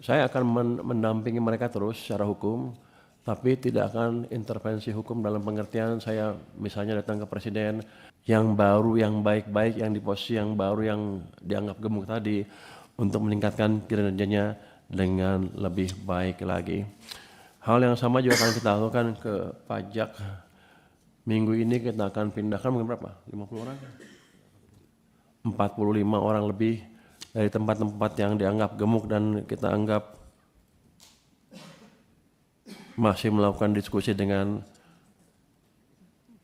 saya akan mendampingi mereka terus secara hukum, tapi tidak akan intervensi hukum dalam pengertian saya misalnya datang ke presiden yang baru, yang baik-baik, yang di posisi yang baru, yang dianggap gemuk tadi, untuk meningkatkan kinerjanya dengan lebih baik lagi. Hal yang sama juga akan kita lakukan ke pajak. Minggu ini kita akan pindahkan mungkin berapa? 50 orang? 45 orang lebih dari tempat-tempat yang dianggap gemuk dan kita anggap masih melakukan diskusi dengan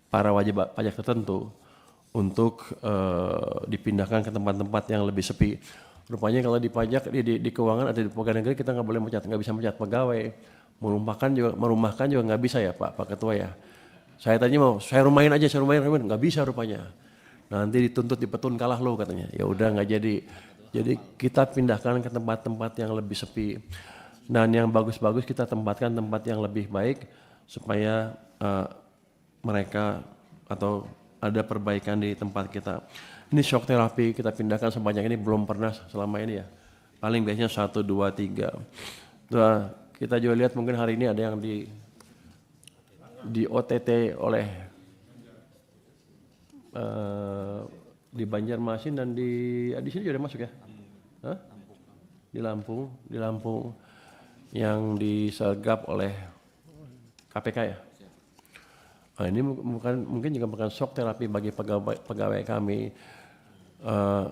para wajib pajak tertentu untuk dipindahkan ke tempat-tempat yang lebih sepi. Rupanya kalau di pajak, di keuangan atau di pegawai negeri kita nggak bisa mencat pegawai, merumahkan juga nggak bisa ya Pak Ketua ya. Saya tanya mau saya rumahin aja, nggak bisa rupanya. Nanti dituntut dipetun kalah lo katanya. Ya udah nggak jadi. Jadi kita pindahkan ke tempat-tempat yang lebih sepi. Dan yang bagus-bagus kita tempatkan tempat yang lebih baik supaya mereka atau ada perbaikan di tempat kita. Ini shock terapi kita pindahkan sebanyak ini belum pernah selama ini ya. Paling biasanya 1, 2, 3. Nah, kita juga lihat mungkin hari ini ada yang di OTT oleh di Banjarmasin dan di sini juga ada masuk ya? Hah? Di Lampung yang disergap oleh KPK ya. Nah, ini mungkin juga bukan shock terapi bagi pegawai kami.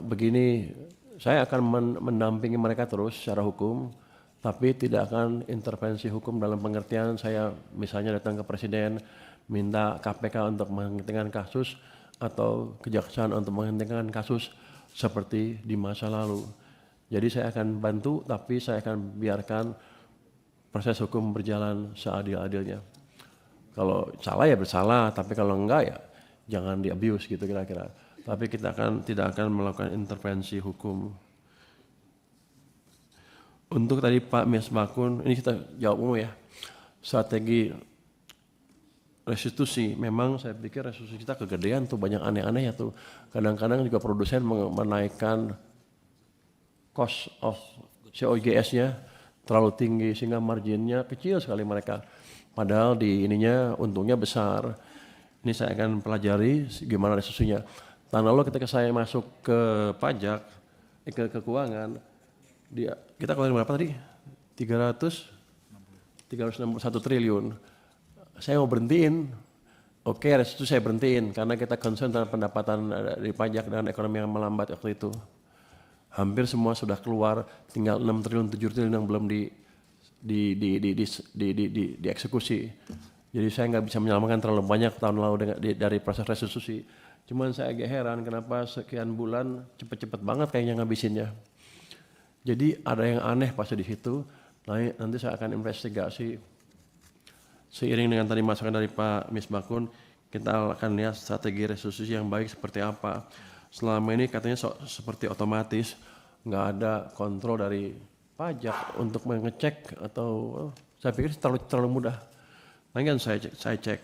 Begini, saya akan mendampingi mereka terus secara hukum, tapi tidak akan intervensi hukum dalam pengertian saya misalnya datang ke presiden minta KPK untuk menghentikan kasus atau kejaksaan untuk menghentikan kasus seperti di masa lalu. Jadi saya akan bantu, tapi saya akan biarkan proses hukum berjalan seadil-adilnya. Kalau salah ya bersalah, tapi kalau enggak ya jangan di-abuse gitu kira-kira. Tapi kita tidak akan melakukan intervensi hukum. Untuk tadi Pak Misbakun, ini kita jawab umum ya. Strategi restitusi, memang saya pikir restitusi kita kegedean tuh, banyak aneh-aneh ya tuh. Kadang-kadang juga produsen menaikkan cost of COGS-nya terlalu tinggi sehingga marginnya kecil sekali mereka. Padahal di ininya untungnya besar. Ini saya akan pelajari gimana restitusinya. Tahun lalu ketika saya masuk ke pajak, ke keuangan, kita keluarin berapa tadi? 361 triliun. Saya mau berhentiin. Oke, restitusi saya berhentiin karena kita concern terhadap pendapatan dari pajak dan ekonomi yang melambat waktu itu. Hampir semua sudah keluar, tinggal 6 triliun, 7 triliun yang belum dieksekusi. Jadi saya nggak bisa menyelamatkan terlalu banyak tahun lalu dari proses restitusi. Cuman saya agak heran kenapa sekian bulan cepet-cepet banget kayaknya ngabisinnya. Jadi ada yang aneh pasti di situ. Nanti saya akan investigasi. Seiring dengan tadi masukan dari Pak Misbakun, kita akan lihat strategi restitusi yang baik seperti apa. Selama ini katanya seperti otomatis, nggak ada kontrol dari pajak untuk mengecek atau saya pikir terlalu mudah. Nanti kan saya cek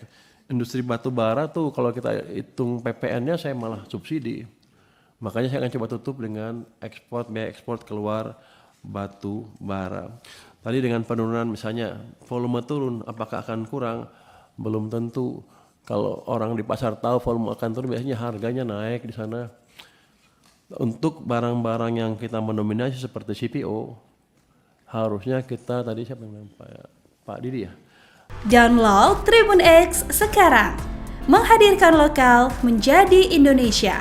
industri batu bara tuh kalau kita hitung PPN-nya saya malah subsidi. Makanya saya akan coba tutup dengan biaya ekspor keluar batu bara. Tadi dengan penurunan misalnya volume turun, apakah akan kurang? Belum tentu. Kalau orang di pasar tahu volume akan turun, biasanya harganya naik di sana. Untuk barang-barang yang kita mendominasi seperti CPO, harusnya kita tadi siapa yang Pak Didi ya? Download Tribun X sekarang, menghadirkan lokal menjadi Indonesia.